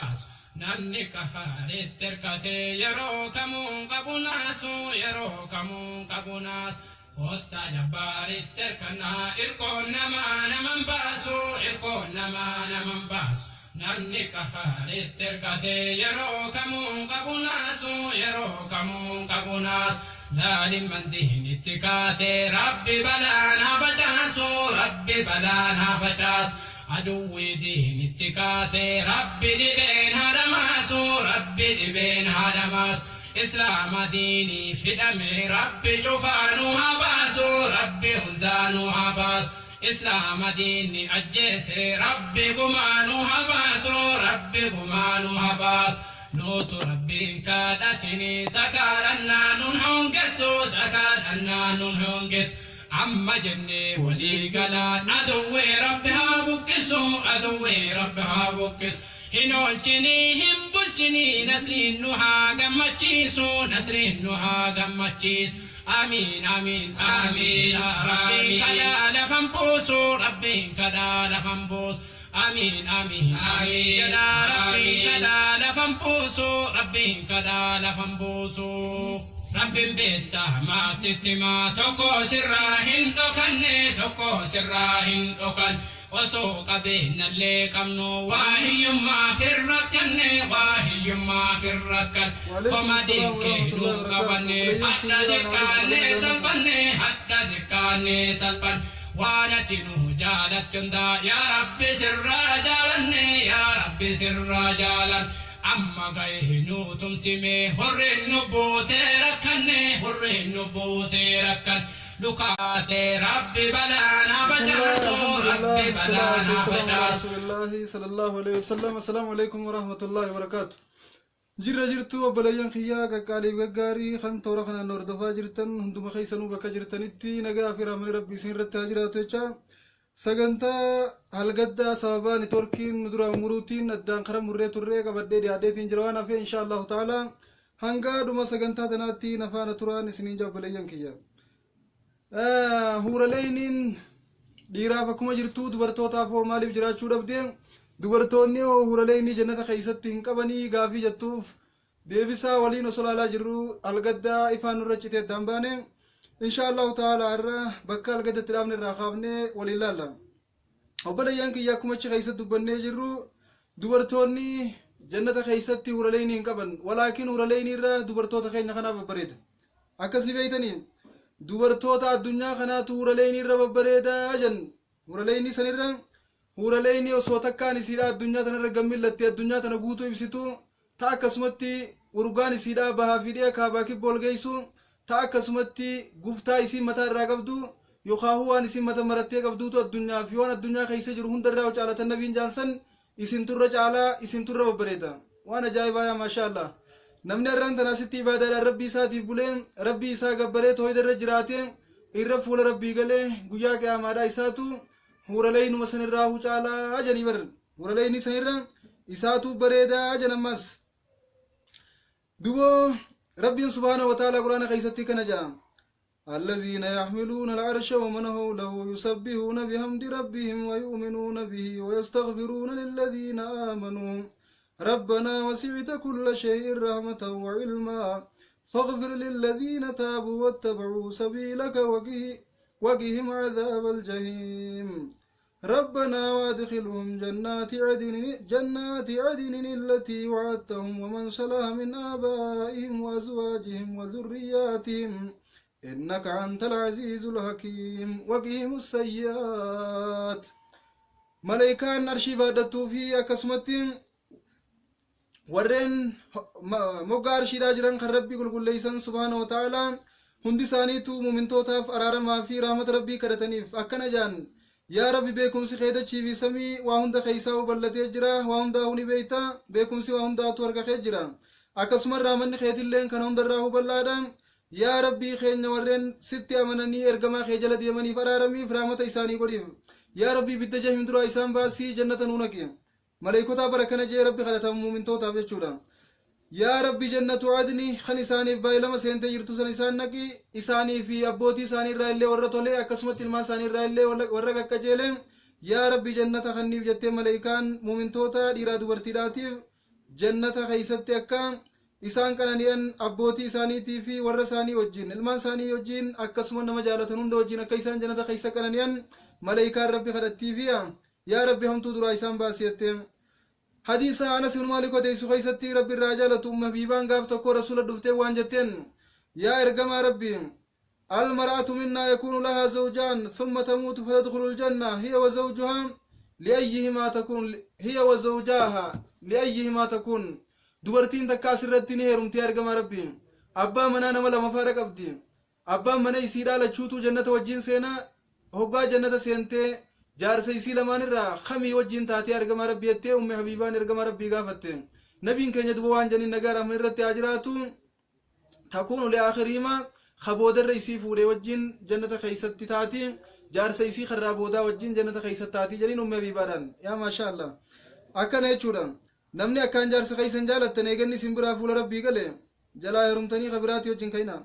باس ناني كفاري تركتي يروكمون قبناسو يروكمون قبناس وقت جباري تركنا إركون نما نمن باسو إركون نما نمن باس ناني كفاري تركتي يروكمون قبناسو يروكمون قبناس ظالم من دين اتكاتي ربي بلانا فجاسو ربي بلانا فجاس عدوي دين اتكاتي ربي دبين هدماسو ربي دبين هدماس إسلام ديني في دمي ربي شفانو هباسو ربي هلدانو هباس إسلام ديني أجيسي ربي قمانو هباسو ربي قمانو هباس نوت ربي كادتني سكارنا ننهنجسو سكارنا ننهنجس عم جني ولي قلا أدوي ربها بكسو أدوي ربها بكس هنولتني هم بلتني نسرين نها قمتشيسو نسرين نها قمتشيس آمين آمين آمين ربي كدا لفنبوسو ربي كدا لفنبوس آمين آمين آمين جدا ربي كدا لفنبوسو ربي كدا لفنبوسو ربي بيته ما ستما توكو سراهن دوكن توكو سراهن دوكن وسوق بين اللي كمنو واهي ما فركن واهي ما فركن فما ديك دوكن حتى دكان سلبن حتى دكان سلبن وانا تنو جالت تندا يا ربي سر جالن يا ربي سر جالن أما غيه تمسمي هر النبوت ركن هر النبوت ركن لقاتي ربي بلانا بجاسو ربي بلانا بجاسو رسول الله صلى الله عليه وسلم. السلام عليكم ورحمة الله وبركاته. جرتو بليان خياك قالي وغاري خن تورخنا نور دفا جرتن هندوم خيسنو بك جرتنتي نغا في رحمن ربي سين رتاجراتو چا سغنتا هلغدا سببان تركين ندرا مروتين ادان خرم مريتو ريغا بدي اديتين جروانا في ان شاء الله تعالى هنگا دوما سغنتا تناتي نفانا تران سنين جاب بليان خيا هورلينين ديرا فكما جرتو دبرتوتا فو مالي جراچو دبدين dubartoonni huraleeyni jannata keessatti hin qabanii gaafii jettuuf deebisaa waliin osoo laalaa jirru algaddaa ifaan nurra citee dambaane inshallah taala irra bakka algaddatti dhaabne irraa kaafne waliin laalla obboleeyyan kiyya akkuma achi keessatti dubbannee jirru dubartoonni jannata keessatti huraleeyni hin qaban walaakin huraleeyni irra dubartoota keenya kanaaf babbareeda akkas ni beeytanii dubartoota addunyaa kanaatu huraleeyni irra babbareedaa jan huraleeyni sanirra huraleeyni osoo takkaan isiidha addunyaa tanarra gammillatti addunyaa tana guutuu ibsitu ta akkasumatti urgaan isiidha bahaa fidhee kaabaa kibbool geessu ta akkasumatti guftaa isii mataa irraa qabdu yookaan waan isii mata marattee qabduutu addunyaa fi waan addunyaa keessa jiru hundarraa caalatan nabiin jaansan isin turra caalaa isin turra babbareeda waan ajaa'ibaa yaa maashaallah namni irraan tanaasitti ibaadaadhaan rabbii isaatiif bulee rabbii isaa gabbaree tooyidarra jiraate irra fuula rabbii galee guyyaa qiyaamaadhaa isaatu huraleeynu masanirraa hucaalaa janii bar huraleeyni sanirra isaatu bareedaa janammas dubo rabbiin subhaanahu wa ta'ala quraana keessatti kana jaa الذين يحملون العرش ومن حوله يسبحون بحمد ربهم ويؤمنون به ويستغفرون للذين آمنوا ربنا وسعت كل شيء رحمة وعلما فاغفر للذين تابوا واتبعوا سبيلك وقهم عذاب الجحيم ربنا وادخلهم جنات عدن التي وعدتهم ومن صلح من آبائهم وأزواجهم وذرياتهم إنك أنت العزيز الحكيم وقهم السيئات ملائكان أرشي بادتو في أكسمتهم ورين مقار شراجران خربي قل ليسان سبحانه وتعالى hundi isaaniitu muumintootaaf araaramaa fi rahmata rabbii kadhataniif akkana jaan yaa rabbi beekumsi keedachi fi samii waa hunda keessaa bal'atee jira waa hundaa huni beeyta beekumsi waa hundaatu harka kee jira akkasuma raamanni keetilleen kana hundarraa huballaadha yaa rabbii keenya warreen sitti amananii ergamaa kee jala deemaniif araaramiif rahmata isaanii godhiif yaa rabbii bidda jahim duraa isaan baasii jannata nuu naqi maleeykota barakana jee rabbi kadhatamu muumintootaaf jechuudha يا ربي جنة عدني خن إساني بايلما سينتي يرتو سن إسان نقي إساني في أبوتي ساني رايلي ورطولي أكسمت الما ساني رايلي ورقا كجيلين يا ربي جنة خنيف جتة ملايكان مؤمن توتا إرادو برتداتيف jannata keeysatti akka isaan qanani'an abbootii isaaniitii fi warra isaanii wajjin ilmaan isaanii wajjin akkasuma nama jaalatan hunda wajjin akka isaan jannata keeysa qanani'an malaayikaan rabbi kadhattiifiya yaa rabbi hamtuu duraa isaan baasiyette hadiisa Anas ibn Maalik odeysu keeysatti rabbi irraa jaalatu umma habiibaan gaaf tokko rasula dhuftee waan jetteen yaa ergamaa rabbi المرأة منا يكون لها زوجان ثم تموت فتدخل الجنة هي وزوجها لأيهما تكون هي وزوجاها لأيهما تكون dubartiin takka asirratti ni heerumti argama rabbiin abbaa manaa nama lama faara qabdi abbaan mana isiidhaa lachuutu jannata wajjin seena hoggaa jannata seentee jaarsa isii lamaan irraa kamii wajjin taatee argama rabbi jettee ummi habiibaan ergama rabbii gaafatte nabiin keenya duba waan janiin nagaa rahman irratti haa jiraatu takuunu liaakhiriima kaboodarra isii fuudhee wajjin jannata keeysatti taati jaarsa isii karraa boodaa wajjin jannata keeysatti taati janiin ummi habiibaadhaan yaa maasha Allah akkana jechuudha namni akkaan jaarsa keeysan jaalattan eeganni isin biraa fuula rabbii gale jalaa heerumtanii kabiraati wajjin kayna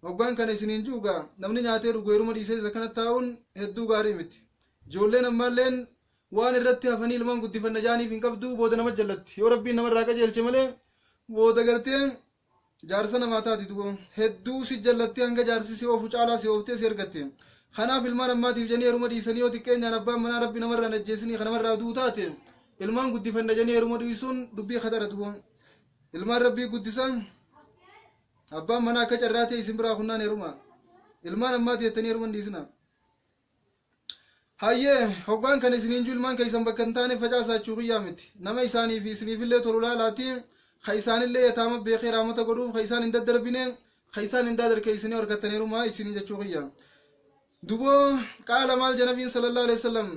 hoggaan kana isiniin juuga namni nyaatee dhugu heeruma dhiisee isa kanatti taa'uun hedduu gaarii miti ijoolleen ammaalleen waan irratti hafanii ilmaan guddifanna jaaniif hin qabdu booda nama jallatti yoo rabbiin namarraa qajeelche malee booda gartee jaarsa namaa taati dubo hedduu si jallatti hanga jaarsi si oofu caalaa si ooftee si ergatte kanaaf ilmaan ammaatiif janii heeruma dhiisanii yoo xiqqeenyaan abbaan manaa rabbi namarraa najjeesanii kanamarraa duu taate ilmaan guddifanna janii heeruma dhiisuun dubbii khatara dubo ilmaan rabbii guddisan abbaan manaa akka carraatee isin biraa kunnaan heeruma ilmaan ammaati jettanii heeruma dhiisina hayyee hoggaan kan isiniin ju ilmaan keeysan bakka hin taane facaasaachuu qiyyaa miti nama isaanii fi isiniifillee tolu laalaati ka isaanillee yataama beekee raamata godhuuf ka isaan hin daddarbine ka isaan hin daadarkeeysinee horkattan heerumaa isinii jechuu qiyyaa duboo qaala maal janabiin sallallahu alaihi wasallam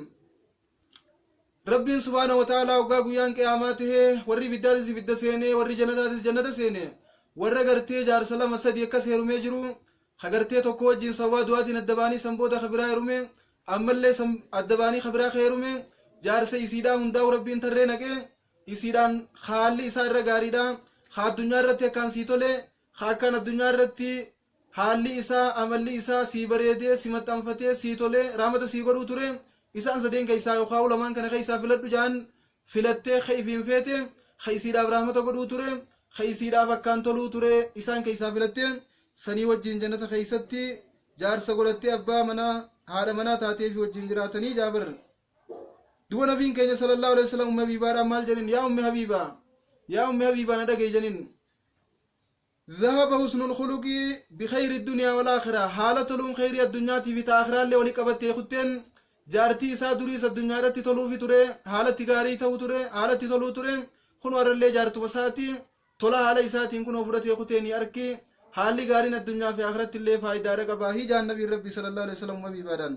rabbiin subhaanahu wa ta'aalaa hoggaa guyyaan qiyaamaa tahee warri ibiddaatis ibidda seene warri jannataatis jannata seene warra gartee jaarsa lama sadii akkas heerumee jiru ka gartee tokko wajjin sababaa du'aatiin adda baanii san booda ka biraa heerume ammallee adda baanii ka biraa ka heerume jaarsa isiidhaa hundaa'u rabbiin tarree naqee isiidhaan haalli isaa irra gaariidha ha addunyaa irratti akkaan sii tole ha akkaan addunyaa irratti haalli isaa amalli isaa sii bareedee si maxxanfatee sii tole raamata sii godhuu ture isaan sadeen keeysaa yookaan ulamaan kana keeysaa filadhu jaan filattee khayfiin feete khaysiidhaaf rahmata godhuu ture khaysiidhaaf akkaan toluu ture isaan keeysaa filattee sanii wajjin jannata keeysatti jaarsa godhattee abbaa manaa haadha manaa taatee fi wajjin jiraatanii jaabar duba nabiin keenya sallallahu alaihi wasallam ummi habiibaadhaan maal jedhin yaa ummi habiibaa na dhagee jedhin ذهب حسن الخلق بخير الدنيا والآخرة حالة لهم خير الدنيا في تآخرة اللي ولي قبت يخطين جارتي إسا دوريس الدنيا رتي تلو في تري حالة تغاري تو تري حالة تلو تري خنو ور اللي جارتو بساتي تولا حالة إساتي كنو فرت يخطيني أركي حالي غارين الدنيا في آخرة اللي فايدة رقباهي جان نبي ربي صلى الله عليه وسلم وبيبادان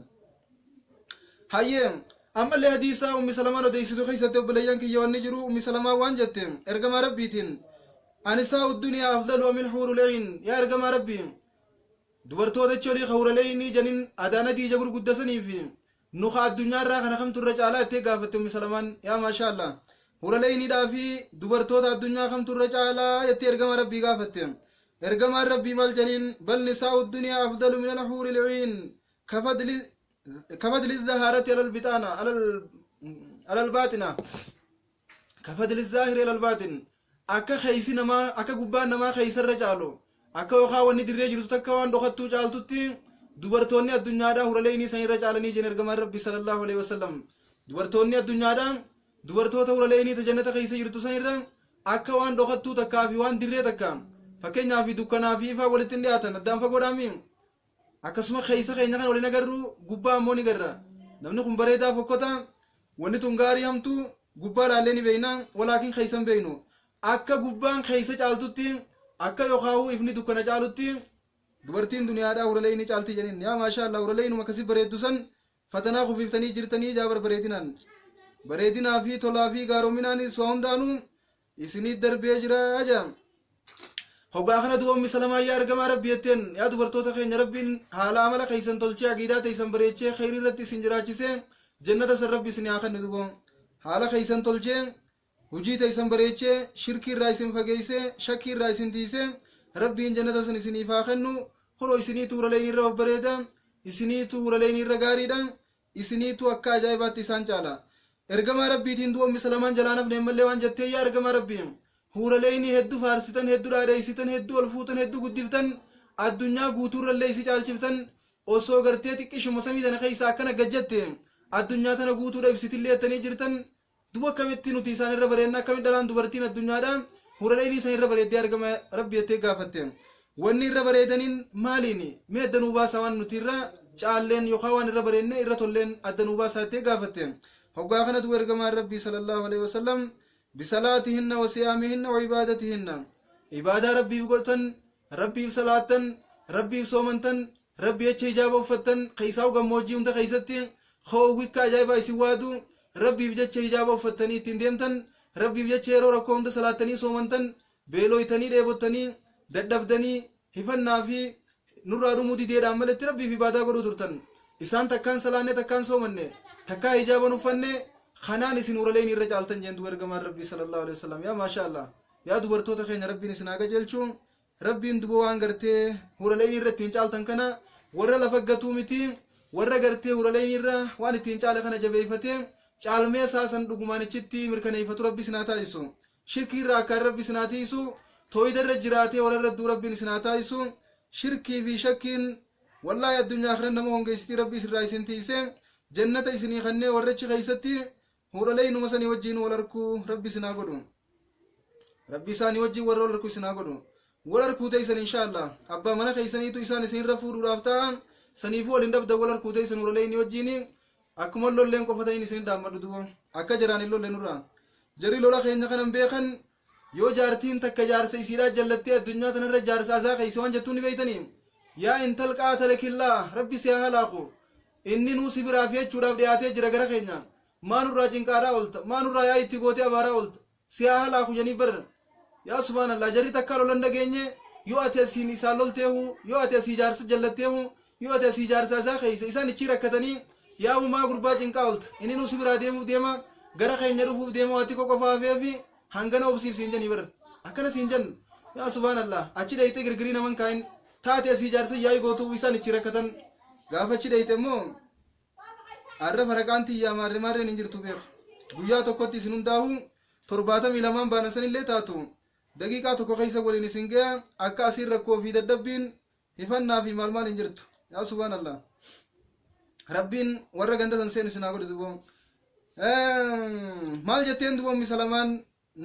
هايين أما اللي حديثة أمي سلمان وديسدو خيسة وبليان كي يوان نجرو أمي سلمان وانجتين ارقم ربيتين أنساء الدنيا أفضل ومن حور العين يا ارقم ربي دبرتو دچولي خور العين جنين أدانا دي جبر قدسني في نخا الدنيا را خنا خمت الرجالات تقافت أمي سلمان يا ما شاء الله حور العين دافي دبرتو دا الدنيا خمت الرجالات يتي ارقم ربي قافت ارقم ربي مالجنين بل نساء الدنيا أفضل من الحور العين كفضل الظهارة على البطانة على الباطنة كفضل الظاهر على الباطن akka khaysi nama akka gubbaan nama khaysarra caalo akka yookaan wanni dirree jirtu takka waan dhokattuu caaltutti dubartoonni addunyaadhaa huraleeyni san irra caalanii jeen ergamaan rabbi sallallahu alaihi wasallam dubartoonni addunyaadhaa dubartoota huraleeyni ta jannata khaysa jirtu san irra akka waan dhokattuu takkaa fi waan dirree takka fakkeenyaa fi dukkanaa fi ifaa walitti hin dhiyaatan addaan fagoodhaami akkasuma khaysa keenya kan waliin agarru gubbaa ammoo ni garra namni kun bareedaa fokkota wanni tun gaarii hamtu gubbaa laallee ni beeyna walaakin khaysan beeynu akka gubbaan khaysa caaltutti akka yookaan ifni dukkana caalutti dubartiin duniyaadhaa huraleeyni caalti jedhin yaa maashaa Allah huraleeynu akkasii bareeddu san fatanaa kufiiftanii jirtanii jaabar bareedinaa fi tolaa fi gaaroominaanis waa hundaanuu isinii darbee jira ajaa'am hoggaa kana du'a ummi salamaa yaa argamaa rabbi jetteen yaa dubartoota keenya rabbiin haala amala keeysan tolchee aqiidaa teeysan bareechee khayrii irratti isin jiraachisee jannata san rabbi isin haa kennu dubo haala keeysan tolchee hujii teeysan bareechee shirkii irraa isin fageeysee shakkii irraa isin tiisee rabbiin jannata san isiniif haa kennu kunoo isiniitu huraleeyni irra of bareeda isiniitu huraleeyni irra gaariidha isiniitu akka ajaa'ibaatti isaan caala ergama rabbiitiin du'a misalamaan jalaanaf neemmallee waan jettee yaa ergama rabbii huuraleeyni hedduu faarsitan hedduu dhaadheeysitan hedduu ol fuutan hedduu guddiftan addunyaa guutuurrallee isi caalchiftan osoo gartee xiqqishuma samii tana keessa akkana gajjatte addunyaa tana guutuudha ibsitillee ettanii jirtan duba akkamitti nuti isaan irra bareedna akkamitti dhalaan dubartiin addunyaadha huuraleeyni isaan irra bareeddee ergama rabbii jettee gaafatte wanni irra bareedaniin maaliini mee addanuu baasaa waan nuti irra caalleen yookaan waan irra bareedne irra tolleen addanuu baasaa jettee gaafatte hoggaa kanatu ergamaan rabbii sallallahu alaihi wasallam بصلاتهن وصيامهن وعبادتهن عبادة ربي بقولتن ربي بصلاتن ربي بصومنتن ربي يجاب وفتن خيساو غموجي انت خيستي خوك جايبا يسوادو ربي بجچ حجاب وفتني تندمتن ربي بجچ يرو ركو انت صلاتني صومنتن بيلويتني ديبوتني ددبدني حفنا في نور رمودي دي عملت ربي في عبادة غرو درتن إسان تكان صلانه تكان صومنه تكا حجاب نفنه خنان سنور لين الرجال تنجن دوار جمال ربي صلى الله عليه وسلم يا ما شاء الله يا دوار توتا خين ربي نسناقة جلشون ربي ندبوان قرتي هور لين الرتين جال تنكنا ورا لفقتو متي ورا قرتي هور لين الرا وان التين جال خنا جبيفتي جال مي ساسن دقمان چتي مركنا يفتو ربي سناتا يسو شركي راكار ربي سناتا يسو تويد الرجراتي ورا ردو ربي سناتا يسو شركي في شكين والله يا الدنيا آخرين نمو هنگيستي ربي سرايسين تيسين جنة يسني خنة ورچ خيستي هورلين مسني وجين ولركو ربي سناغدو ربي ساني وجي ورولركو سناغدو ولركو تيسن ان شاء الله ابا منا خيسني تو اسان سين رفور رافتا سنيفو لندب دولركو تيسن هورلين وجيني اكمل لولين كو فتاني سين دامدو دو اكا جراني لولين نورا جري لولا خين خنم بيخن يو جارتين تك جارس يسيرا جلتي الدنيا تنر جارس ازا خيسوان جتوني بيتني يا ان تلقات لك الله ربي سيهلاقو اني نو سبرا في چودا دياتي جرغرا خينا ما نرى جنكارا قلت ما نرى يا إتقوتي أبارا قلت سياها لا خجني بر يا سبحان الله جري تكالو لندقيني يو أتسي نسالولته يو أتسي جارس جلته يو أتسي جارس أزاخي إسان نشيرا كتني يا وما غربا جنكا قلت إني نصبرا ديما غرا خين جرفوف ديما واتيكو قفافي في هنگنا وبسيب سينجن بر أكنا سينجن يا سبحان الله أشي دايته غرغري نمان كاين تاتي أسي جارس ياي غوتو إسان نشيرا كتن غافا أشي دايته مو arra farakanti ya marre ninjirtu beek guyyaa tokkotti isin hundaahu 72 baanasan illee taatu daqiiqaa tokko keessa waliin isin gaya akka asiin rakkoo fi dadhabbiin hifannaa fi maal hinjirtu yaa subhaanallah rabbiin warra ganda san seenu isin haa godhu dubo maal jetteen dubo misalamaan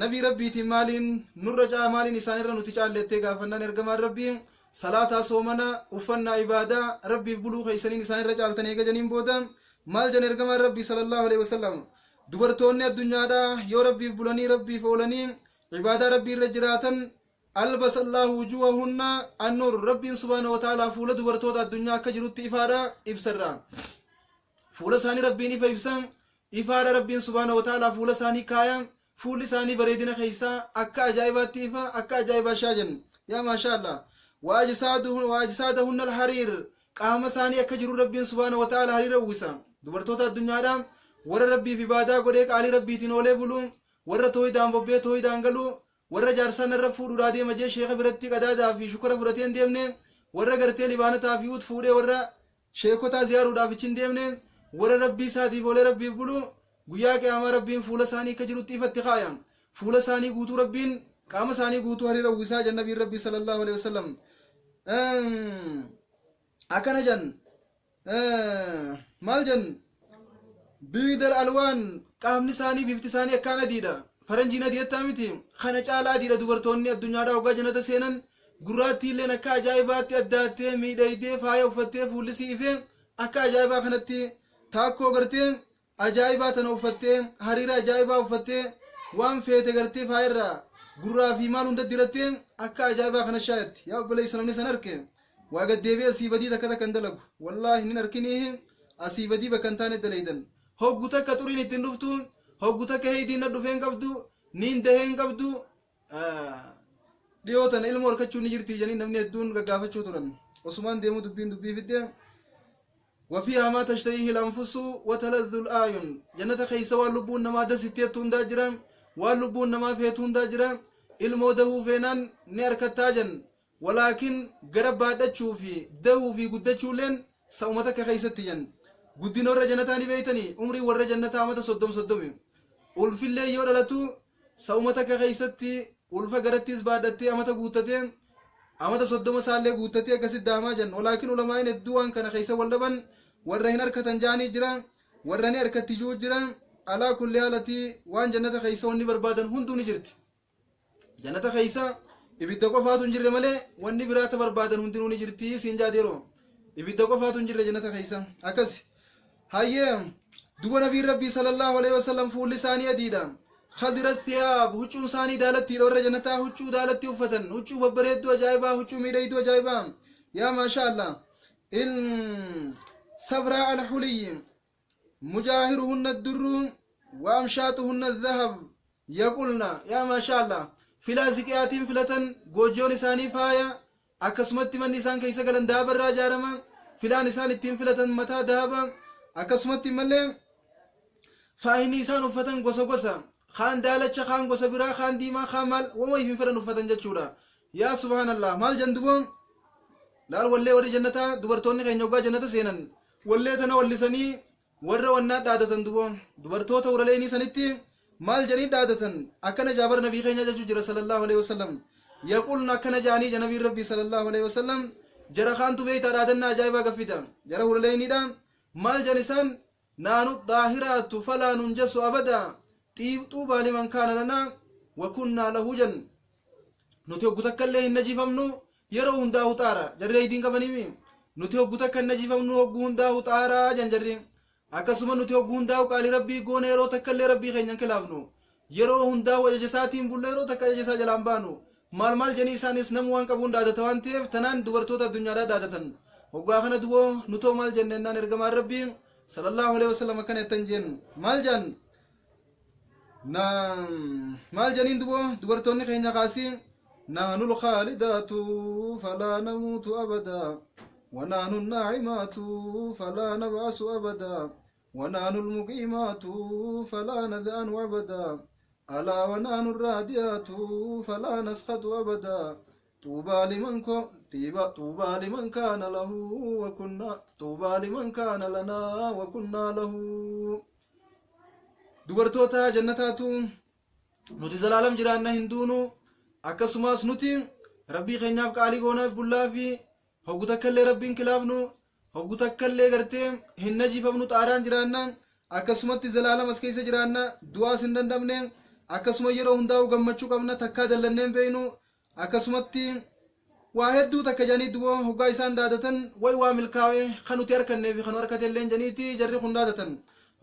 nabii rabbiitiin maaliin nurra caa maaliin isaanirra nuti caallettee gaafannaan ergamaan rabbiin salaataa soomana uffannaa ibaadaa rabbiif buluu keeysaniin isaanirra caaltanii eegajaniin booda maal jan ergamaan rabbii sallallahu alaihi wasallam dubartoonni addunyaadha yoo rabbiif bulanii rabbiif oolanii ibaadaa rabbii irra jiraatan albasallahu wujuhahunna an-nur rabbiin subhaanahu wa ta'ala fuula dubartoota addunyaa akka jirutti ifaadha ibsarra fuula isaanii rabbiin ifa ibsan ifaadha rabbiin subhaanahu wa ta'ala fuula isaanii kaaya fuulli isaanii bareedina keeysaa akka ajaa'ibaatti ifa akka ajaa'ibaa shaajan yaa maasha Allah waajsaadahunna al-hariir qaama isaanii akka jiru rabbiin subhaanahu wa ta'ala hariira uwwisa dubartoota addunyaadha warra rabbiif ibaadaa godhee qaalii rabbiitiin oolee bulu warra tooyidaan bobbee tooyidaan galu warra jaarsaan irra fuudhuudhaa deema jee sheeka biratti qadaadaa fi shukura fudhatee hin deemne warra gartee libaanataa fi ut fuudhee warra sheekotaa ziyaaruudhaaf ichi hin deemne warra rabbii isaatiif oolee rabbiif bulu guyyaa qiyaamaa rabbiin fuula isaanii akka jirutti ifatti kaaya fuula isaanii guutuu rabbiin qaama isaanii guutuu hariira uwwisaa jannabiin rabbii sallallahu alaihi wasallam akana jan maal jan biidal alwaan qaamni isaanii bifti isaanii akkaan adiidha faranjiin adiidhattaa miti kana caalaa adiidha dubartoonni addunyaadhaa hoggaa jannata seenan gurraattii illeen akka ajaa'ibaatti addaattee miidhaydee faaya uffattee fuulli siifee akka ajaa'ibaa kanatti taakkoo gartee ajaa'ibaa tana uffattee hariira ajaa'ibaa uffattee waan feete gartee faayarraa gurraa fi maal hunda dirattee akka ajaa'ibaa kana shaayatti yaa obboleessu namni san arke waa gaddeebi'ee asii badii takka takka hin dalagu wallaahi hin arkinii asii badii bakka hin taane dalaydan hoggu takka xuriin ittiin dhuftu hoggu takka heeyidiin na dhufeen qabdu niin daheen qabdu dhiyootan ilma horkachuu ni jirti jedhanii namni hedduun gaggaafachuu turan osumaan deemuu dubbii fidde وفيها ما تشتهيه الأنفس وتلذ الأعين جنة خيسة واللبون نما دستيتون داجرا واللبون نما فيتون داجرا الموده فينان نيركتاجن ولكن قرب بعد تشوفي دو في قد تشولين سومتك خيستين guddina warra jannataa ni beeytanii umrii warra jannataa amata 30 ulfillee yoo dhalatu sa'umata ka keessatti ulfa garattis baadhattee amata guuttatee amata 30 saallee guuttatee akkasitti daamaa jan walaakin ulamaa'in hedduu waan kana keessa wal dhaban warra hin harkatan jaanii jira warra ni harkatti jiru jira alaa kulli haalati waan jannata keessa wanni barbaadan hunduu ni jirti jannata keessa ibidda qofaatu hin jirre malee wanni biraata barbaadan hundinuu ni jirti siin jaadeeroo ibidda qofaatu hin jirre jannata keessa akkasi hayyee duba nabiin rabbii sallallahu alaihi wasallam fuulli isaanii adiidha khadirat thiyaab huccuu isaanii daalattiidha warra jannataa huccuu daalatti uffatan huccuu babbareedduu ajaa'ibaa huccuu miidhagduu ajaa'ibaa yaa maasha allah in sabraa alxuliyyi مجاهرهن الدر وأمشاطهن الذهب يقولنا يا ما شاء الله فلاسكيات فلتن جوجون نساني فايا أكسمت من نسان كيسا قلن داب الراجارما فلا نسان التين فلتن متى دابا أكسمت من لهم فاي نسان فتن قصة قصة خان دالتش خان قصة برا خان ديما خان مال وما يفين فرن فتن جتشورا يا سبحان الله مال جندبون لا والله وري جنتا دبرتوني خين يوغا جنتا سينن والله تنا واللساني warra wannaa dhaadatan dubartoota uraleeni sanitti maal janii dhaadatan akkana jaabar nabii keenya jechuu jira sallallahu alaihi wasallam yaqulna akkana jaanii janabii rabbii sallallahu alaihi wasallam jara kaantu beeyta dhaadannaa ajaa'ibaa gaffita jara uraleeniidha maal janisan naanu daahiraatu falaa nunjasu abada xuubaa liman kaana lanaa wa kunnaa lahu jan nuti hoggu takkaillee hin najifamnu yeroo hundaa huxaara jarri haydiin qabanimi nuti hoggu takka hin najifamnu hoggu hundaa huxaara jan jarri akkasuma nuti hoggu hundaa qaali rabbii goone yeroo takkaillee rabbii keenyan kilaafnu yeroo hundaa ajajasaatiin bulle yeroo takka ajajasaa jalaan baanu maal janii isaanis namu waan qabuun dhaadata waan ta'eef tanaan dubartoota addunyaadhaa dhaadatan hoggaa kana duboo nutoo maal jennennaan ergamaan rabbii sallallahu alaihi wasallam akkana jettan jennu maal jan maal janiin duboo dubartoonni keenya kaasii نحن الخالدات فلا نموت أبدا ونحن الناعمات فلا نبعث أبدا ونحن المقيمات فلا نذأن أبدا ألا ونحن الراديات فلا نسخط أبدا طوبى لمن كان له وكنا طوبى لمن كان لنا وكنا له دبرتوتا جنتاتو نتي زلالم جرانا هندونو akkasumas nuti rabbii keenyaaf qaalii goonaaf bullaa fi hoggu takkaillee rabbiin kilaafnu hoggu takkaillee gartee hin najifamnu xaaraan jiraanna akkasumatti zalaalam as keessa jiraanna du'aas hin dandamne akkasuma yeroo hundaa'u gammachuu qabna takkaa dallanneen beeynu akkasumatti waa hedduu takka janii duboo hoggaa isaan dhaadatan way waa milkaa'e kan nuti harkannee fi kan harkatelleen janiiti jarri kun dhaadatan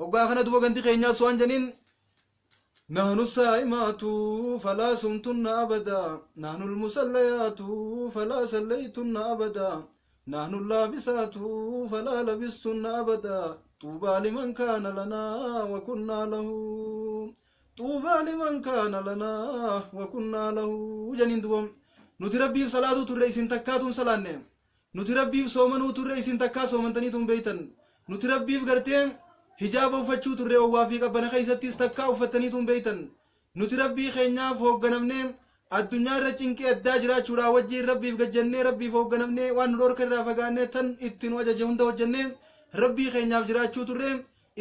hoggaa kana duboo ganti keenyaas waan janiin نحن الصائمات فلا صمتن أبدا نحن المصليات فلا صليتن أبدا نحن اللابسات فلا لبستن أبدا طوبى لمن كان لنا وكنا له طوبى لمن كان لنا وكنا له جنين دوم نتربي صلاة تريس تكاتون صلاة نتربي صومنو تريس تكا صومنتنيتم بيتا نتربي بغرتين hijaaba uffachuu turre owwaafi qabbana keessattis takkaa uffataniitum beeytan nuti rabbii keenyaaf hoogganamne addunyaa irra cinqee addaa jiraachuudhaa wajjiin rabbiif gajjannee rabbiif hoogganamne waan nu dhorka irraa fagaannee tan ittiin ajaje hunda hojjannee rabbii keenyaaf jiraachuu turre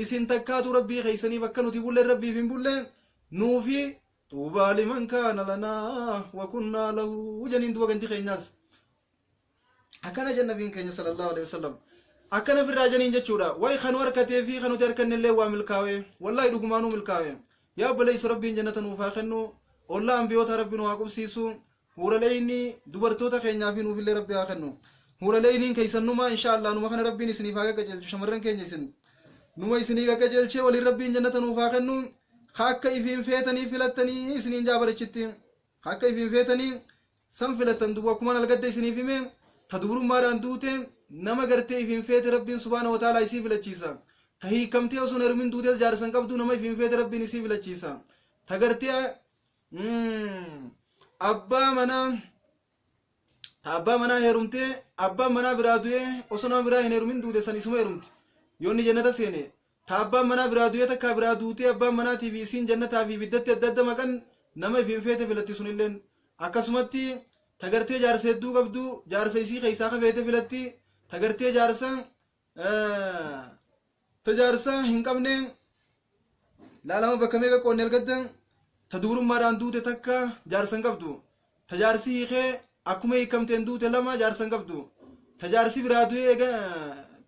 isin takkaatu rabbii keessaniif akka nuti bulle rabbiif hin bulle nuufi tuubaa liman kaana lanaa wa kunnaa lahu janiin duba ganti keenyaas akkana jannabiin keenya sallallahu alaihi wasallam akkana birraa janiin jechuudha way kan harkatee fi kan nuti harkannillee waa milkaa'e wallahi dhugumaanuu milkaa'e yaa obboleessa rabbiin jannata nuuf haa kennu ollaa ambiyoota rabbi nu haa qubsiisu huuraleeyni dubartoota keenyaa fi nuufillee rabbi haa kennu huuraleeyniin keeysannumaa inshaallah numa kana rabbiin isiniif haa qajeelchu shamarran keenya isin numa isinii qajeelchee waliin rabbiin jannata nuuf haa kennu akka ifiin feetanii filattanii isiniin jaabarichitti akka ifiin feetanii san filattan duba akkuma algadda isiniif hime ta dubrummaadhaan duute nama gartee ifiin feete rabbiin subhaanahu wa ta'ala isii filachiisa ta hiikamtee osoo hermin duutee jaarsan qabdu nama ifiin feete rabbiin isii filachiisa ta gartee abbaa manaa heerumtee abbaan manaa biraa du'ee osoo nama biraa hin heerumin duute san isuma heerumti yoonni jannata seene ta abbaan manaa biraa du'ee takka biraa duutee abbaan manaatii fi isiin jannataa fi ibiddatti adda adda maqan nama ifiin feete filatti sunilleen akkasumatti ta gartee jaarsa hedduu qabdu jaarsa isii keessaa kafeete filatti tagartee jaarsa تجارسا هنقبنين لا لما بكميك قوني القدم تدور مران دوت تكا جارسا قبدو تجارسي خي أكمي كم تندوت لما جارسا قبدو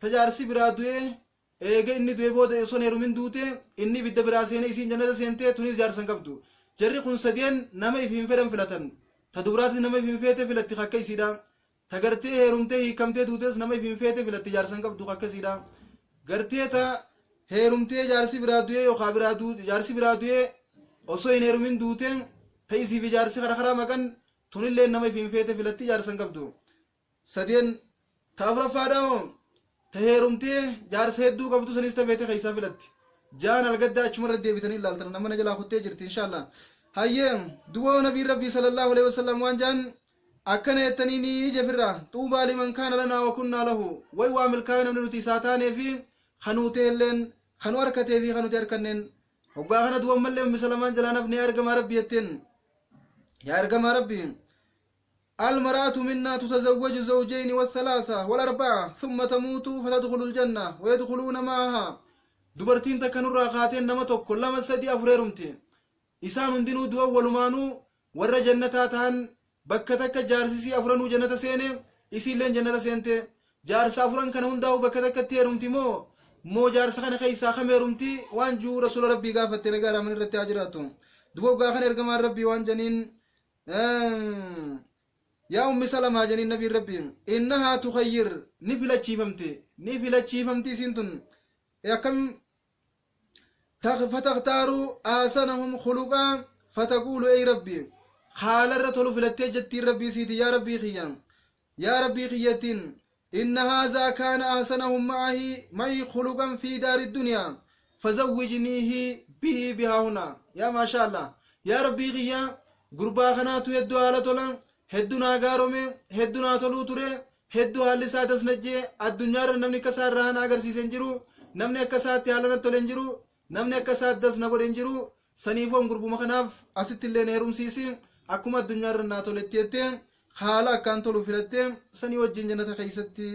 تجارسي برادوي eega inni du'e booda osoo heerumin duute inni bidda biraa seenee isiin jannata seentee tunis jaarsan qabdu jarri kun sadeen nama ifiin fedhan filatan ta dubaraatti nama ifiin feete filatti akka isiidha ta gartee heerumtee hiikamtee duutes nama ifiin feete filatti jaarsan qabdu akka isiidha gartee ta heerumtee jaarsi biraa du'e yookaan jaarsi biraa du'e osoo hin heerumin duute ta isii fi jaarsi karaa maqan tunillee nama ifiin feete filatti jaarsan qabdu sadeen ta afuraffaadhaa تهيرمتي جارس هدو قبضو سنستا بيتي خيسا فلت جان القدا اشمر الدي بتني لالتنا نمنا جلا خطي جرت ان شاء الله هايم دعاء نبي ربي صلى الله عليه وسلم وان جان اكن يتنيني جفرا طوبى لمن كان لنا وكنا له وي وامل كان من نتيساتان في خنوتين خنوركتي في خنوتي اركنن وباغنا دعاء ملم مسلمان جلانا ابن ارغم ربي يتن يا ارغم ربي المرأة منا تتزوج زوجين والثلاثة والأربعة ثم تموت فتدخل الجنة ويدخلون معها دبرتين تكنوا راقاتين نمتو كلما سدي أفريرمتي إسان دينو دو ولمانو ور جنتاتان بكتك جارسي أفرنو جنة سيني إسيلين جنة سينتي جارس أفرن كان هنداو بكتك تيرمتي مو جارس خان خيسا خميرمتي وانجو رسول ربي قافت تلقارا من الرتاجراتهم دو قاخن إرقمان ربي وانجنين يا أم سلمة جنين النبي ربي إنها تخير نفلت شيفمتي سنتن يا كم فتختار آسنهم خلقا فتقول أي ربي خال الرتول فلتي جتي ربي سيدي يا ربي خيتين إن هذا كان آسنهم معي خلقا في دار الدنيا فزوجنيه به بها هنا يا ما شاء الله يا ربي خيا قربا خناتو يدو على طولان هدونا غارومي هدونا تولو توري هدو حالي ساتس نجي الدنيا نمني كسار رهان اگر سيسن جرو نمني كسات يالنا تولن جرو نمني كسات دس نغورن جرو سنيفوم غربو مخناف اسيت اللين هيروم سيسي اكما الدنيا رنا تولتيتي خالا كان تولو فلتي سني وجين جنة خيستي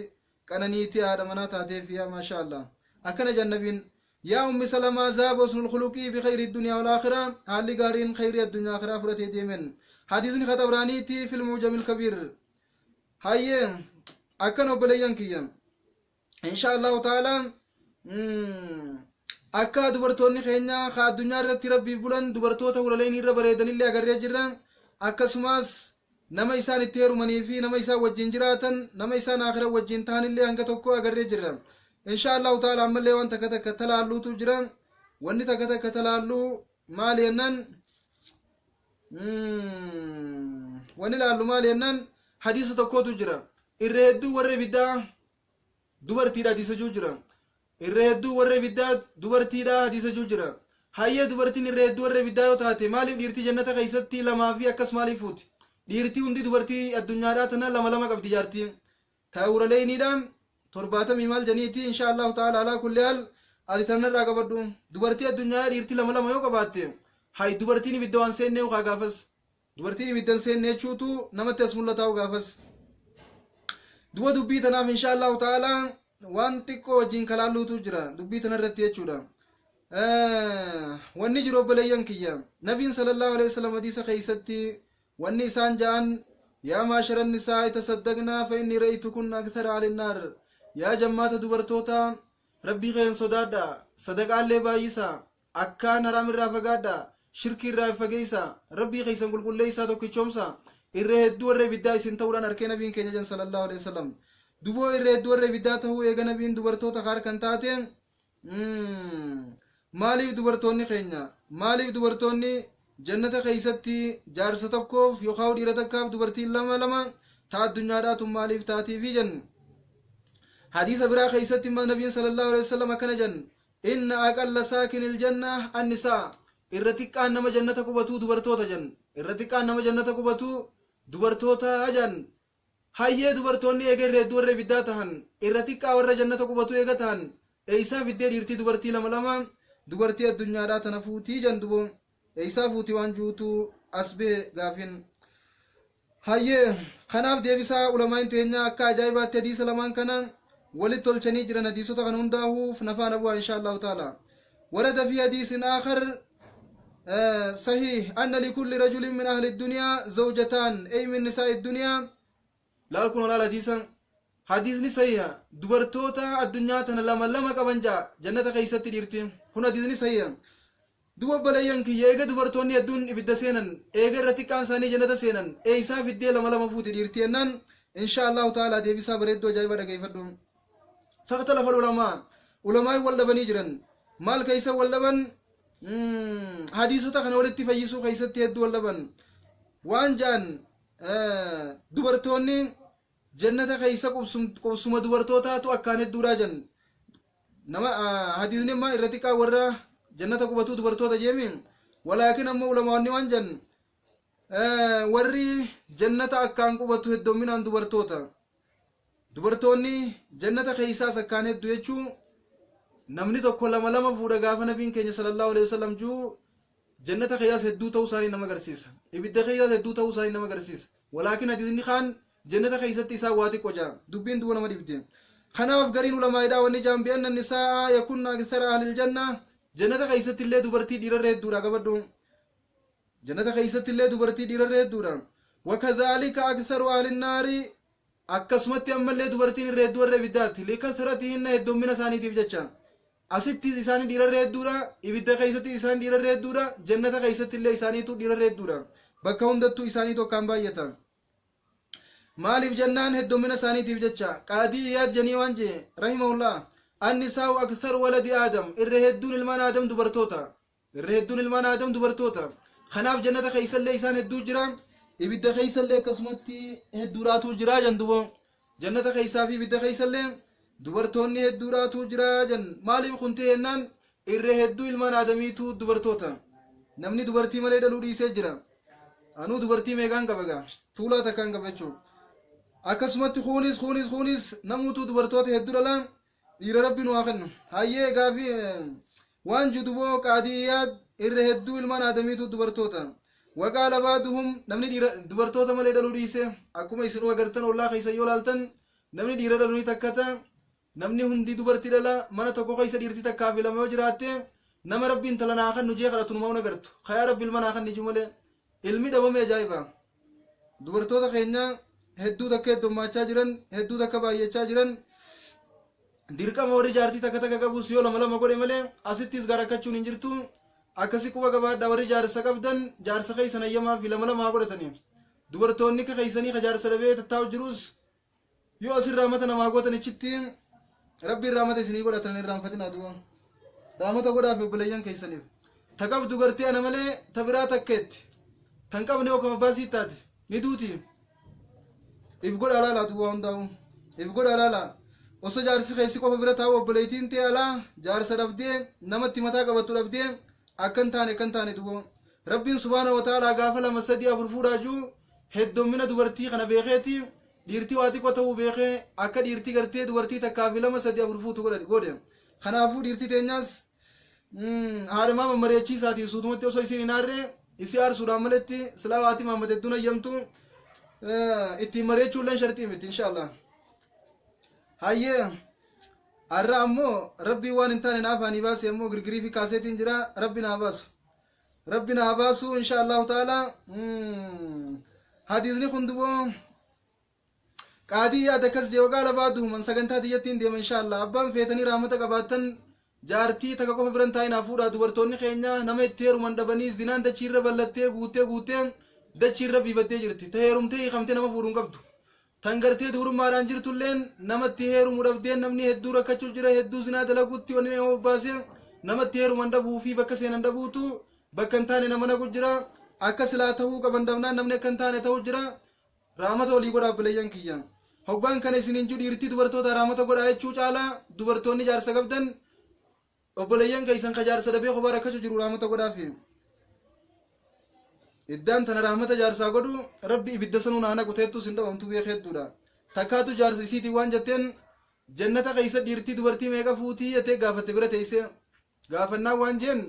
كاننيتي آدمنا تاتي فيها ما شاء الله اكنا جنبين يا أم سلمة زاب وسن الخلقي بخير الدنيا والآخرة هالي قارين خير الدنيا آخرة فرتي ديمن حديث خطبرانيتي في المعجم الكبير هاي أكنو بليان كيام إن شاء الله تعالى أكا دبرتوني خينيا خا الدنيا رتي ربي بلن دبرتوتا ولين ربريدن اللي أغرر جران أكا سماس نما إسان التير منيفي نما إسان وجين جراتن نما إسان آخر وجين تهان اللي أنك توقو أغرر جران إن شاء الله تعالى عمل لي وان تكتك تلالو تجران واني تكتك تلالو مالي أنن ونلالو مالي أنن حديث تقو تجرا الرهدو ورّبدا دوبرتي دا حديث جوجرا الرهدو ورّبدا دوبرتي دا حديث جوجرا هيا دوبرتين الرهدو ورّبدا يوتاتي مالي ديرتي جنة خيستي لما في أكس مالي فوت ديرتي هندي دوبرتي الدنيا راتنا لما قبضي جارتي تاور ليني دام ترباتا ميمال جنيتي إن شاء الله تعالى على كل حال آدي ترنا راقا بردو دوبرتي الدنيا ديرتي لما يوكا باتي هاي دوبرتيني بدوان سيني وخا غافس دوبرتيني بدن سيني چوتو نمت اسم الله تاو غافس دو دبيتنا إن شاء الله تعالى وانتكو جين كلالو تجرا دبيتنا رتيه چودا ونجرو بليان كيا نبي صلى الله عليه وسلم حديث خيستي والنسان جان يا معشر النساء تصدقنا فإني رأيتكن أكثر على النار يا جماعة دوبرتوتا ربي خين صدادا صدق الله بايسا أكان رام الرافقادا شركي الرافقيسا ربي خيسا قل ليسا توكي چومسا الرهدو الربدا سنتوران أركينا بين كنجان صلى الله عليه وسلم دبو الرهدو الربدا تهو يغنى بين دوبرتوتا خار كنتاتين ماليف دوبرتوني خينا ماليف دوبرتوني جنة خيستي جارسة تقوف يخاو ديرتكاف دوبرتي لما تا الدنيا راتم ماليف تاتي في جن حديث برا خيستي ما نبي صلى الله عليه وسلم كان جن إن أقل ساكن الجنة النساء الرتك أنما جنة كبتو دوبرتوتا جن الرتك أنما جنة كبتو دوبرتوتا جن هاي دوبرتوني اگر دور بداتهن الرتك اور جنة كبتو اگتهن ايسا بدي ديرتي دوبرتي لما دوبرتي الدنيا رات نفوتي جن دوبو ايسا فوتي وانجوتو اسبه غافين هاي خناف ديبسا علماء تينيا اكا جايبات تدي سلمان كنان ولتولشني جرا حديث تكن هنداه فنفان أبوها إن شاء الله تعالى. ورد في حديث آخر صحيح أن لكل رجل من أهل الدنيا زوجتان أي من نساء الدنيا لا يكون ولا حديثني صحيح دبرتوتا الدنيا تنا لما كبنجا جنة كيست ديرتين هنا حديثني صحيح دوب بليان كي ييغا دبرتوني الدون إبدا سينن إيغا رتكان ساني جنة سينن إيسا في الدين لما فوت ديرتينن إن شاء الله تعالى دي بيسا بريد دو جايبا كيف دون فاختلف العلماء واللبن يجرن مال كيسا واللبن حديثو تخنا ولتي فيسو كيست يدو واللبن وان جان دبرتوني جنة كيسا قبسم دبرتوتا تو أكانت دوراجن نما حديثني ما إرتكا ورّا جنة قبطو دبرتوتا جيمين ولكن أما علماء وانجن warri jannata akkaan qubatu heddomminaan dubartoonni jannata keeysaas akkaan hedduu jechuu namni tokko lama fuudha gaafa nabiin keenya sallallahu alaihi wasallam juu jannata keeysaas hedduu ta'uu isaanii nama agarsiisa ibidda keeysaas hedduu ta'uu isaanii nama agarsiisa walaakin hadiisni kaan jannata keeysatti isaa waa xiqqoo jaa dubbiin duba nama dhibde kanaaf gariin ulamaa'iidhaa wanni jaan bi'anna nisaa yakunna akthara ahlil janna jannata keeysatti illee dubartii dhiirarra hedduudha qabadhu جنة خيست الله دبرتي دير الردورا وكذلك أكثر أهل النار أكسمت أما الله دبرتي الردور الربيدات لكثرتهن الدومين ساني تبجتشا أسبتي إساني دير الردورا إبدا خيست إسان دير الردورا جنة خيست الله إساني تو دير الردورا بكون دتو إساني تو كام بايتا مالف جنان الدومين ساني تبجتشا قادي ياد جنيوان جي رحمه الله النساء أكثر ولد آدم الرهدون المان آدم دبرتوتا الرهدون المان آدم دبرتوتا خناف جنة خيس اللي إسان هدو جرا إبدا خيس اللي قسمتي هدوراتو جرا جندو جنة خيسا في إبدا خيس اللي دبرتوني هدوراتو جرا جن مالي بخنتي هنان إره هدو إلمان آدميتو دبرتوتا نمني دبرتي مالي دلو ريسي جرا أنو دبرتي ميغان قبقا طولا تكان قبچو أكسمت خونيس نموتو دبرتوتا هدورا لان إير ربي نواخن هايه قافي وانجو دبو قاديات الرهدو المان آدميتو دبرتوتا وقال بعضهم نمني دبرتوتا مالي دلو ريسي أكما يسنوا قرتن والله خيسا يولالتن نمني دير دلوني تكتا نمني هندي دبرتي دلا مانا تقو خيسا ديرتي تكافي لما وجراتي نما ربي انتلنا آخن نجي خلطن مونا قرتو خيا ربي المان آخن نجي مالي علمي دوامي جايبا دبرتوتا خينا هدو تكا دماچا جرن هدو تكا بايچا جرن ديركا موري جارتي تكا قبو سيو لما لما قولي مالي أسيتيس غاركاچون انجرتو akkasi quba gabaadha warri jaarsa qabdan jaarsa keeysan ayyamaa fi lama godhatanii dubartoonni ka keeysanii ka jaarsa dhabee tattaa'u jirus yoo asirraa mata namaa gootan ichitti rabbiin raamata isinii godhatan irraanfatinaa du'a raamata godhaaf obboleeyyan keeysaniif ta qabdu gartee ana malee ta biraa takkeetti tan qabne ookama baasii taate ni duuti if godha alaalaa du'a hundaa'u if godha alaalaa osoo jaarsi keeysi qofa bira taa'u obboleeytiin ta'e alaa jaarsa dhabdee namatti mataa qabattu dhabdee akkan taane dubo rabbiin subhaanahu wa ta'ala gaafa lama sadii afur fuudhaaju heddommina dubartii kana beekeeti dhiirtii waa xiqqoo ta'uu beekee akka dhiirtii gartee dubartii takkaa fi lama sadii afur fuutu godhe kanaafuu dhiirtii teenyaas haadhamaa mammareechiisaatii suutumatti osoo isin hin aarree isi aarsuudhaan maletti silaa waatii maammate hedduun ayyamtu ittiin mareechuulleen shartii miti inshaallah hayyee arra ammoo rabbii waan hin taane naafaanii baase ammoo girgirii fi kaaseetiin jira rabbi naa baasu insha allahu taala hadiisni kun duboo qaadii yaada kas jee wagaala baadu man sagantaa tiyyattiin deema insha allah abbaan feetanii raamata qabaatan jaartii taka qofa biran taa'inaa fuudhaa dubartoonni keenya nama itti heeruman dhabanii zinaan dachiirra ballattee guutee dachiirra biibattee jirti ta heerumtee hiikamtee nama fuudhuun qabdu tan gartee durummaadhaan jirtulleen namatti heerumu dhabdeen namni hedduu rakkachuu jira hedduu zinaa dalaguutti wanni nama obbaase namatti heeruman dhabuu fi bakka seenan dhabuutu bakka hin taane nama nagu jira akka silaa ta'uu qaban dhabnaan namni akka hin taane ta'uu jira raamata olii godhaa bileeyyan kiyya hoggaan kana isiniin jiru dhiirtii dubartoota raamata godhaa jechuu caalaa dubartoonni jaarsa qabdan obboleeyyan keeysan ka jaarsa dhabee kophaa rakkachuu jiru raamata godhaafi iddaan tana rahmata jaarsaa godhu rabbi ibidda sanuu naana quteettus hin dhabamtu beekeedduudha takkaatu jaarsa isiitii waan jetteen jannata keeysa dhiirtii dubartii meeqa fuutii jettee gaafatte bira teeyse gaafannaa waan jeen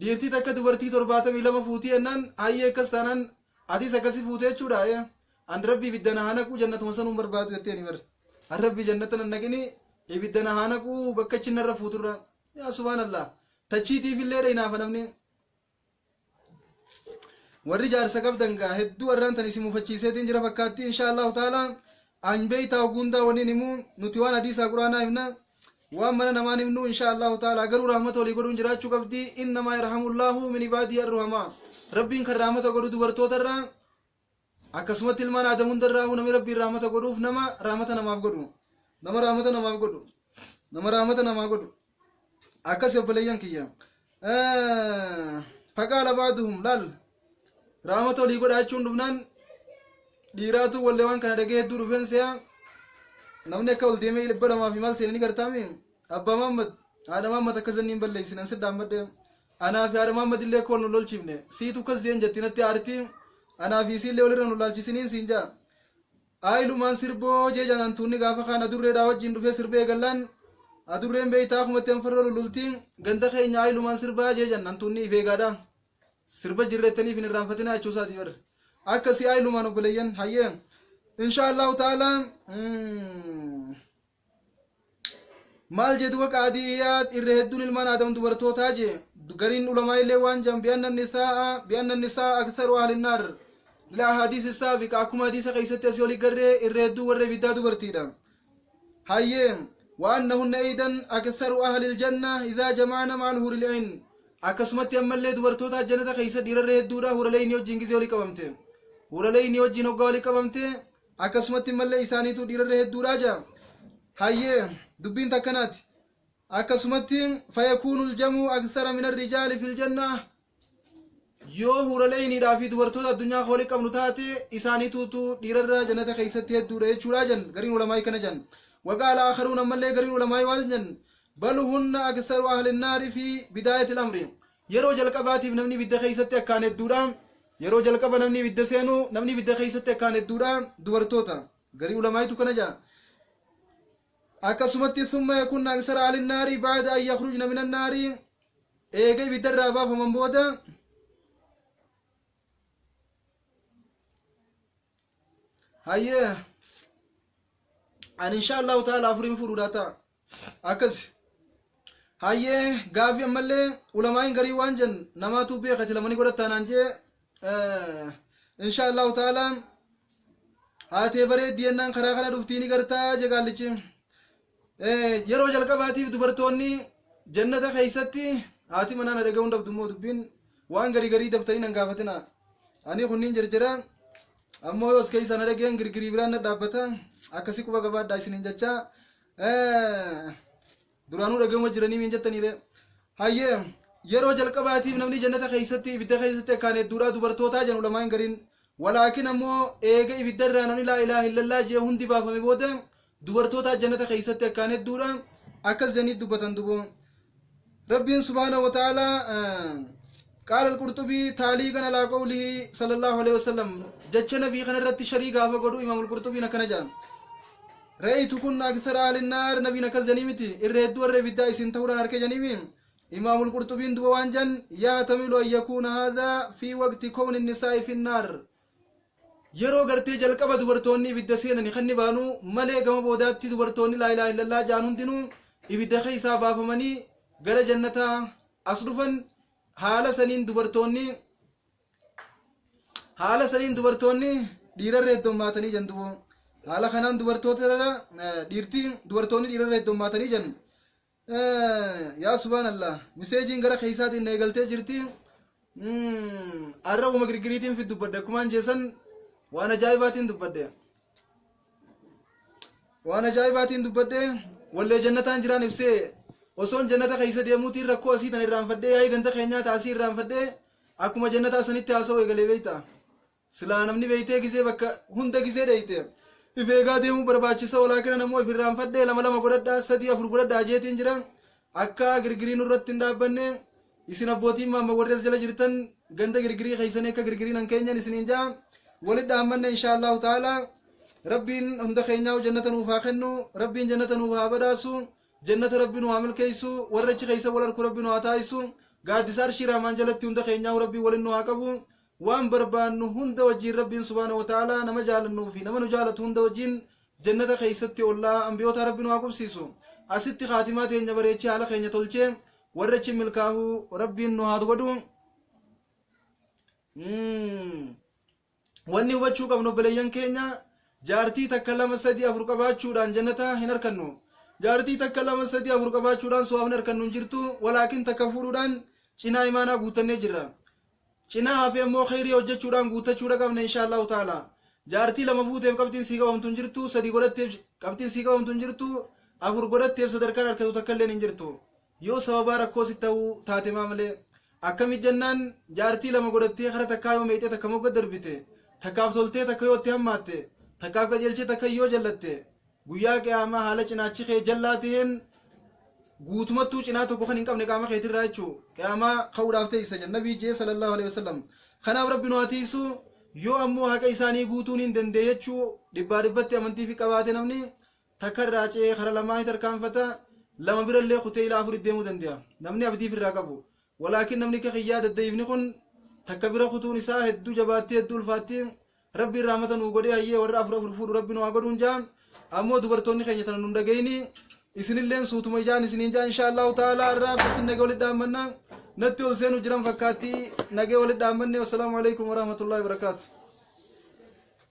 dhiirtii takka dubartii 72 fuutii jennaan hayyee akkas taanaan atis akkasi fuutee jechuudha an rabbi ibidda na naqu jannatuma sanuu barbaadu jetteeni bar an rabbi jannata nan naqini ibiddana haanaquu bakka chinarra fuuturra yaa subhaanallah tachiitii fillee dhaynaaf namni warri jaarsa qabdan gaa hedduu warraan tan isin mufachiiseetiin jira fakkaatti inshaallahu ta'ala an beeytaa ogundaa waniin himu nuti waan hadiisaa quraanaa himna waan mana namaan himnu inshaallahu ta'ala garuu rahmata walii godhuun jiraachuu qabdi innamaa yarhamullahu min ibaadii arruhamaa rabbiin kan rahmata godhu dubartootarraa akkasumatti ilmaan aadam hundarraa namni rabbiin rahmata godhuuf nama rahmata namaaf godhu nama rahmata namaaf godhu akkas obboleeyyan kiyya faqaala ba'duhum laal rahmata walii godhaachuun dhufnaan dhiiraatu wallee waan kana dhagee hedduu dhufeen se'a namni akka ol deemee dhibba lamaa fi maal seenanii gartaami abbaa Muhammad haadha Muhammad akka zanniin balleessinan siddaan badde anaa fi haadha Muhammad illee akka wal nu lolchifne siitu akkas jeen jetti natti aarti anaa fi isiillee walirra nu laalchisiniin siin jaa aayilumaan sirboo jee janaan tuunni gaafa kaan adurreedhaa wajjin dhufee sirbee gallaan adurreen beeytaa kumatti anfarra lulultiin ganda keenya aayilumaan sirbaa jee jannaan tuunni ifeegaadha sirba jirreettaniif hin irraanfatina jechuusaati bar akkasii aayilumaan obboleeyyan hayyee inshaallahu ta'ala maal jedhu waqaadiyaat irra hedduun ilmaan aadam dubartootaa je gariin ulamaa illee waan jan bi'anna nisaa aktharu ahlinnaar la ahadiisi saabiqa akkuma hadiisa keessatti asii olii garree irra hedduu warra ibiddaa dubartiidha hayyee وأنهن أيضا أكثر أهل الجنة إذا جمعنا مع الهور العين akkasumatti ammallee dubartoota jannata keessa dhiirarra hedduudha huraleeyni wajjin gisee walii qabamte huraleeyni wajjin hoggaa walii qabamte akkasumatti mallee isaaniitu dhiirarra hedduudha jaa hayyee dubbiin takkanaati akkasumatti fayakuunu aljamu akthara min arrijaali fil janna yoo huraleeyniidhaa fi dubartoota addunyaa walii qabnu taate isaaniitutu dhiirarra jannata keessatti hedduudha jechuudha jan gariin ulamaa'ii kana jan وقال آخرون من لي قرين علماء والجن بل هن أكثر أهل النار في بداية الأمر يرو جلقباتي نمني بده خيستي كانت دوران يرو جلقبا نمني بده سينو نمني بده خيستي كانت دوران دورتوتا قرين علماء تكنجا أكسمتي ثم يكون أكثر أهل النار بعد أن يخرجن من النار إيجي بده الرابا فمن بودا هيا إن شاء الله تعالى أفرم فروداتا أكس هاي غافي أمالي علماء غري وانجن نماتو بيخة لمني قرأت نانجي إن شاء الله تعالى هاتي بريد دينان خراخنا دفتيني قرطا جغال لچي يرو جلقباتي دبرتوني جنة خيستي هاتي منانا رقون دبدمو دبين وان غري دفترين انقافتنا أني خنين جرجران ammoo os keessa na dhageen girgirii biraan na dhaabbata akkasii quba gabaadhaa isiniin jecha duraanuu dhagama jiranii miin jettaniire hayyee yeroo jalqabaatiif namni jannata keessatti ibidda keessatti akkaan hedduudha dubartootaa jedhu lamaan gariin walaakin ammoo eega ibiddarraa namni laa ilaaha illallah jee hundi baafame booda dubartootaa jannata keessatti akkaan hedduudha akkas janii dubbatan duboo rabbiin subhaanahu wa ta'aalaa قال القرطبي تعليقا على قوله صلى الله عليه وسلم جتش نبي خن رت شريكا فقدو امام القرطبي نكنجا رايتكن اكثر اهل النار نبي نكزنيمتي الرد والربدا اسن تورن ارك جنيمي امام القرطبي دو وانجن يحتمل ان يكون هذا في وقت كون النساء في النار يرو غرتي جلقبه دورتوني بدسين نخني بانو ملي غم بوداتي دورتوني لا اله الا الله جانون دينو يبدا خيسا بافمني غر جنتا اصرفن haala saniin dubartoonni dhiirarra heddummaatanii jan dubo haala kanaan dubartoonni dhiirarra heddummaatanii jan yaa subhaanallah miseejiin gara keeysaatiin na eegaltee jirti arra uma girgiriitiin fit dubbadde akkumaan jeesan waan ajaa'ibaatiin dubbadde wallee jannataan jiraan ibsee osoon jannata keessa deemuutiin rakkoo asii tan irraanfadhee yaa'ii ganta keenyaa taasii irraanfadhee akkuma jannataa sanitti haasa'u eegalee beeyta silaa namni beeytee gisee bakka hunda gisee dheeyte ifeegaa deemuu barbaachisa walaakina namoo if irraanfadhee lama godhadhaa 3-4 godhadhaa jeetiin jira akka girgiriin irratti hin dhaabbanne isin abbootiin maamma warrees jala jirtan ganda girgirii keessanii akka girgiriin han keenyan isiniin jaa walit dhaammanne inshaallahu ta'ala rabbiin hunda keenyaa jannata nuuf haa kennu rabbiin jannata nuuf haa badhaasu جنة ربنا وعمل كيسو ورج كيسو ولر ربنا واتايسو قاعد صار شيرا من جلتي هند خينيا وربي ولنو هاكبو وان بربان هند وجين ربي سبحانه وتعالى نما جال النوفي نما نجالت هند وجين جنة خيستي والله أنبيوت ربنا واقب سيسو asitti khaatimaa teenya bareechee haala keenya tolchee warrachi milkaahu rabbiin nu haa godhu. wanni hubachuu qabnu obboleeyyan keenya jaartii takka lama sadii afur qabaachuudhaan jannata hin arkannu. jaartii takka lama sadii afur qabaachuudhaan su'aafni arkannu hin jirtu. walaakin takka fuudhuudhaan cinaa imaanaa guutannee jirra. cinaa hafee immoo khayrii hojjechuudhaan guuttachuudha qabna inshaallahu ta'ala. jaartii lama fuuteef qabxiin sii qabamtu hin jirtu. sadii godhatteef qabxiin sii qabamtu hin jirtu. afur godhatteef sadarkaan harkatu takka illee hin jirtu. yoo sababaa rakkoo si ta'uu taate maamalee akkamit jennaan jaartii lama godhattee kara takkaa yoo meexee takka mogga darbite takkaaf toltee takka yoo itti hammaatte takkaaf qajeelchee takka yoo jallatte guyyaa qiyaamaa haala cinaachi kee jallaa ta'een guutumattuu cinaa tokko kan hin qabne qaama keetirraa jechuu qiyaamaa ka'uudhaaf ta'e isa jannabii jee sallallahu alaihi wasallam. kanaaf rabbi nu hatiisu yoo ammoo haqa isaanii guutuun hin dandee jechuu dhibbaa dhibbatti amantii fi qabaate namni takka irraa ce'ee kara lamaa tarkaanfata lama birallee kutee ilaa afurit deemuu danda'a namni abdiif irraa qabu. walaakin namni ka khiyyaa daddaifni kun takka bira kutuun isaa hedduu jabaatti hedduu ulfaatti rabbi rahmata nuu godhee hayyee warra afur afur fuudhu rabbi nu haa godhuun jaa. ammoo dubartoonni keenya tana nun dhagayni isinilleen suutuma ijaan isiniin jaa inshaallahu ta'ala irraaf isin nagee walit dhaammanna natti ol seenu jiran fakkaatti nagee walit dhaammanne. wassalaamu alaikum warahmatullahi wabarakaatu.